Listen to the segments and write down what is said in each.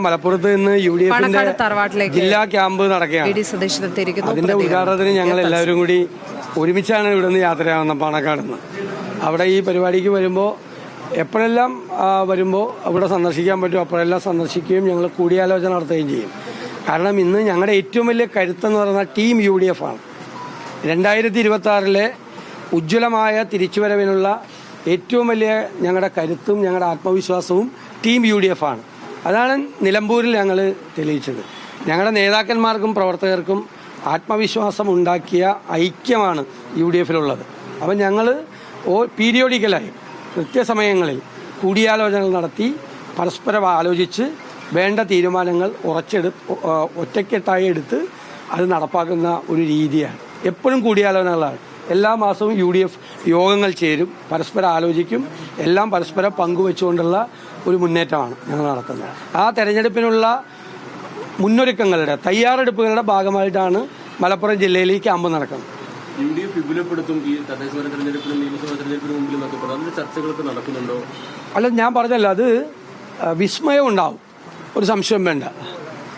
മലപ്പുറത്ത് നിന്ന് UDF ജില്ലാ ക്യാമ്പ് നടക്കുകയാണ്. അതിന്റെ ഉദ്ഘാടനത്തിന് ഞങ്ങൾ എല്ലാവരും കൂടി ഒരുമിച്ചാണ് ഇവിടെ നിന്ന് യാത്രയാവുന്ന പാണക്കാട് നിന്ന്. അവിടെ ഈ പരിപാടിക്ക് വരുമ്പോൾ എപ്പോഴെല്ലാം വരുമ്പോൾ അവിടെ സന്ദർശിക്കാൻ പറ്റും അപ്പോഴെല്ലാം സന്ദർശിക്കുകയും ഞങ്ങൾ കൂടിയാലോചന നടത്തുകയും ചെയ്യും. കാരണം ഇന്ന് ഞങ്ങളുടെ ഏറ്റവും വലിയ കരുത്തെന്ന് പറയുന്ന ടീം UDF ആണ്. 2026 ഉജ്ജ്വലമായ തിരിച്ചുവരവിനുള്ള ഏറ്റവും വലിയ ഞങ്ങളുടെ കരുത്തും ഞങ്ങളുടെ ആത്മവിശ്വാസവും ടീം UDF ആണ്. അതാണ് നിലമ്പൂരിൽ ഞങ്ങൾ തെളിയിച്ചത്. ഞങ്ങളുടെ നേതാക്കന്മാർക്കും പ്രവർത്തകർക്കും ആത്മവിശ്വാസം ഉണ്ടാക്കിയ ഐക്യമാണ് UDFിലുള്ളത്. അപ്പം ഞങ്ങൾ പീരിയോഡിക്കലായി കൃത്യസമയങ്ങളിൽ കൂടിയാലോചനകൾ നടത്തി പരസ്പരം ആലോചിച്ച് വേണ്ട തീരുമാനങ്ങൾ ഒറ്റക്കെട്ടായി എടുത്ത് അത് നടപ്പാക്കുന്ന ഒരു രീതിയാണ്. എപ്പോഴും കൂടിയാലോചനകളാണ്. എല്ലാ മാസവും UDF യോഗങ്ങൾ ചേരും, പരസ്പരം ആലോചിക്കും, എല്ലാം പരസ്പരം പങ്കുവെച്ചുകൊണ്ടുള്ള ഒരു മുന്നേറ്റമാണ് ഞങ്ങൾ നടത്തുന്നത്. ആ തെരഞ്ഞെടുപ്പിനുള്ള മുന്നൊരുക്കങ്ങളുടെ തയ്യാറെടുപ്പുകളുടെ ഭാഗമായിട്ടാണ് മലപ്പുറം ജില്ലയിൽ ഈ ക്യാമ്പ് നടക്കുന്നത്. UDF വിപുലപ്പെടുത്തും ഈ തദ്ദേശ തെരഞ്ഞെടുപ്പിനും നിയമസഭാ തെരഞ്ഞെടുപ്പിനും മുമ്പിൽ അതിന്റെ ചർച്ചകളൊക്കെ നടക്കുന്നുണ്ടോ? അല്ല, ഞാൻ പറഞ്ഞല്ലോ, അത് വിസ്മയം ഉണ്ടാവും, ഒരു സംശയം വേണ്ട.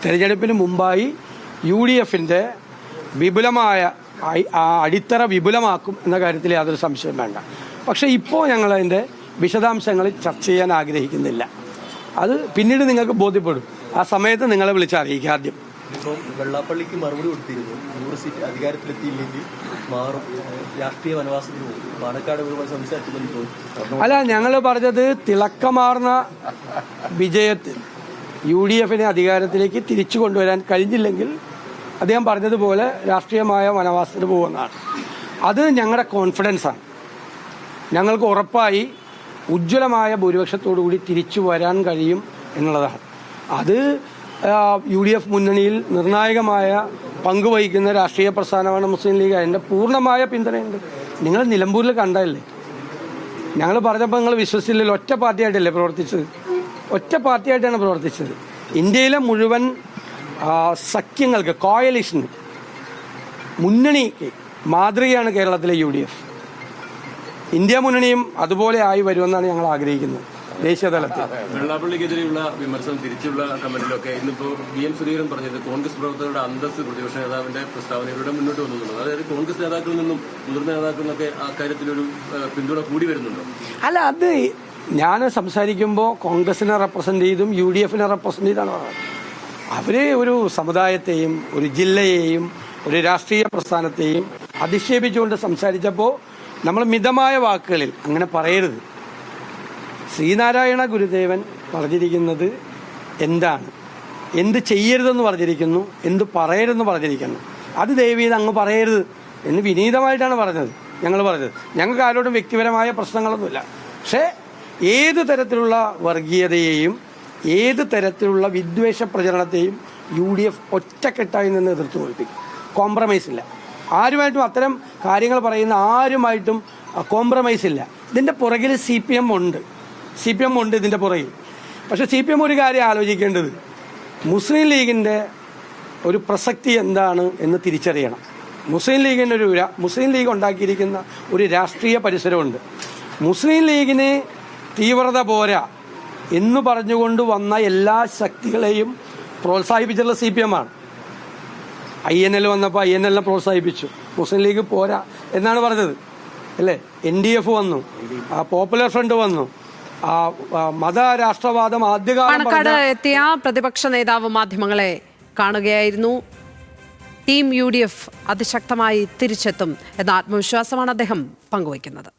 തെരഞ്ഞെടുപ്പിന് മുമ്പായി UDFന്റെ വിപുലമായ അടിത്തറ വിപുലമാക്കും എന്ന കാര്യത്തിൽ യാതൊരു സംശയം വേണ്ട. പക്ഷേ ഇപ്പോൾ ഞങ്ങളതിൻ്റെ വിശദാംശങ്ങൾ ചർച്ച ചെയ്യാൻ ആഗ്രഹിക്കുന്നില്ല. അത് പിന്നീട് നിങ്ങൾക്ക് ബോധ്യപ്പെടും. ആ സമയത്ത് നിങ്ങളെ വിളിച്ചറിയിക്കുക. ആദ്യം വെള്ളാപ്പള്ളിക്ക് മറുപടി കൊടുത്തിരുന്നു, 100 സീറ്റ് അധികാരത്തിലെത്തിയില്ലെങ്കിൽ മാറും, രാഷ്ട്രീയ വനവാസത്തിന് പോകും. പാണക്കാട് സംസാരിച്ചു. അല്ല, ഞങ്ങൾ പറഞ്ഞത് തിളക്കമാർന്ന വിജയത്തിൽ UDFനെ അധികാരത്തിലേക്ക് തിരിച്ചു കൊണ്ടുവരാൻ കഴിഞ്ഞില്ലെങ്കിൽ അദ്ദേഹം പറഞ്ഞതുപോലെ രാഷ്ട്രീയമായ വനവാസത്തിന് പോകുന്നതാണ്. അത് ഞങ്ങളുടെ കോൺഫിഡൻസാണ്. ഞങ്ങൾക്ക് ഉറപ്പായി ഉജ്ജ്വലമായ ഭൂരിപക്ഷത്തോടു കൂടി തിരിച്ചു വരാൻ കഴിയും എന്നുള്ളതാണ്. അത് UDF മുന്നണിയിൽ നിർണായകമായ പങ്കുവഹിക്കുന്ന രാഷ്ട്രീയ പ്രസ്ഥാനമാണ് മുസ്ലിം ലീഗ്. അതിൻ്റെ പൂർണ്ണമായ പിന്തുണയുണ്ട്. നിങ്ങൾ നിലമ്പൂരിൽ കണ്ടതല്ലേ, ഞങ്ങൾ പറഞ്ഞപ്പോൾ നിങ്ങൾ വിശ്വസിച്ചില്ലല്ലോ. ഒറ്റ പാർട്ടിയായിട്ടല്ലേ പ്രവർത്തിച്ചത്? ഒറ്റ പാർട്ടിയായിട്ടാണ് പ്രവർത്തിച്ചത്. ഇന്ത്യയിലെ മുഴുവൻ സഖ്യങ്ങൾക്ക്, കോയലിഷന്, മുന്നണിക്ക് മാതൃകയാണ് കേരളത്തിലെ UDF. ഇന്ത്യ മുന്നണിയും അതുപോലെ ആയി വരുമെന്നാണ് ഞങ്ങൾ ആഗ്രഹിക്കുന്നത്. ദേശീയതലത്തിൽ വെള്ളാപ്പള്ളിക്കെതിരെയുള്ള വിമർശനം തിരിച്ചുള്ള കമന്റിലൊക്കെ ഇന്നിപ്പോൾ PM സുധീരൻ പറഞ്ഞത് കോൺഗ്രസ് പ്രവർത്തകരുടെ അന്തസ് പ്രതിപക്ഷ നേതാവിന്റെ പ്രസ്താവനയിലൂടെ മുന്നോട്ട് വന്നിട്ടുള്ളത്. അതായത് കോൺഗ്രസ് നേതാക്കളിൽ നിന്നും മുതിർന്ന നേതാക്കളിൽ നിന്നൊക്കെ അക്കാര്യത്തിലൊരു പിന്തുണ കൂടി വരുന്നുണ്ടോ? അല്ല, അത് ഞാൻ സംസാരിക്കുമ്പോൾ കോൺഗ്രസിനെ റെപ്രസെന്റ് ചെയ്തും UDFനെ റെപ്രസെന്റ് ചെയ്താണ് പറഞ്ഞത്. അവര് ഒരു സമുദായത്തെയും ഒരു ജില്ലയെയും ഒരു രാഷ്ട്രീയ പ്രസ്ഥാനത്തെയും അധിക്ഷേപിച്ചുകൊണ്ട് സംസാരിച്ചപ്പോൾ നമ്മൾ മിതമായ വാക്കുകളിൽ അങ്ങനെ പറയരുത്. ശ്രീനാരായണ ഗുരുദേവൻ പറഞ്ഞിരിക്കുന്നത് എന്താണ്, എന്ത് ചെയ്യരുതെന്ന് പറഞ്ഞിരിക്കുന്നു, എന്ത് പറയരുതെന്ന് പറഞ്ഞിരിക്കുന്നു. അത് ദയവീത് അങ്ങ് പറയരുത് എന്ന് വിനീതമായിട്ടാണ് പറഞ്ഞത്. ഞങ്ങൾ പറഞ്ഞത് ഞങ്ങൾക്ക് ആരോടും വ്യക്തിപരമായ പ്രശ്നങ്ങളൊന്നുമില്ല. പക്ഷേ ഏത് തരത്തിലുള്ള വർഗീയതയെയും ഏത് തരത്തിലുള്ള വിദ്വേഷ പ്രചരണത്തെയും UDF ഒറ്റക്കെട്ടായി നിന്ന് എതിർത്ത് തോൽപ്പിക്കും. കോംപ്രമൈസ് ഇല്ല. ആരുമായിട്ടും അത്തരം കാര്യങ്ങൾ പറയുന്ന ആരുമായിട്ടും കോംപ്രമൈസ് ഇല്ല. ഇതിൻ്റെ പുറകിൽ CPM ഉണ്ട്. ഇതിൻ്റെ പുറകിൽ. പക്ഷെ CPM ഒരു കാര്യം ആലോചിക്കേണ്ടത്, മുസ്ലിം ലീഗിൻ്റെ ഒരു പ്രസക്തി എന്താണ് എന്ന് തിരിച്ചറിയണം. മുസ്ലിം ലീഗ് ഉണ്ടാക്കിയിരിക്കുന്ന ഒരു രാഷ്ട്രീയ പരിസരമുണ്ട്. മുസ്ലിം ലീഗിന് തീവ്രത പോരാ എന്ന് പറഞ്ഞുകൊണ്ട് വന്ന എല്ലാ ശക്തികളെയും പ്രോത്സാഹിപ്പിച്ചുള്ള CPM ആണ്. INL വന്നപ്പോൾ INL പ്രോത്സാഹിപ്പിച്ചു. മുസ്ലിം ലീഗ് പോരാ എന്നാണ് പറഞ്ഞത്, അല്ലേ? NDF വന്നു, പോപ്പുലർ ഫ്രണ്ട് വന്നു, മത രാഷ്ട്രവാദം ആദ്യകാലം എത്തിയ പ്രതിപക്ഷ നേതാവ് മാധ്യമങ്ങളെ കാണുകയായിരുന്നു. ടീം UDF അതിശക്തമായി തിരിച്ചെത്തും എന്ന ആത്മവിശ്വാസമാണ് അദ്ദേഹം പങ്കുവയ്ക്കുന്നത്.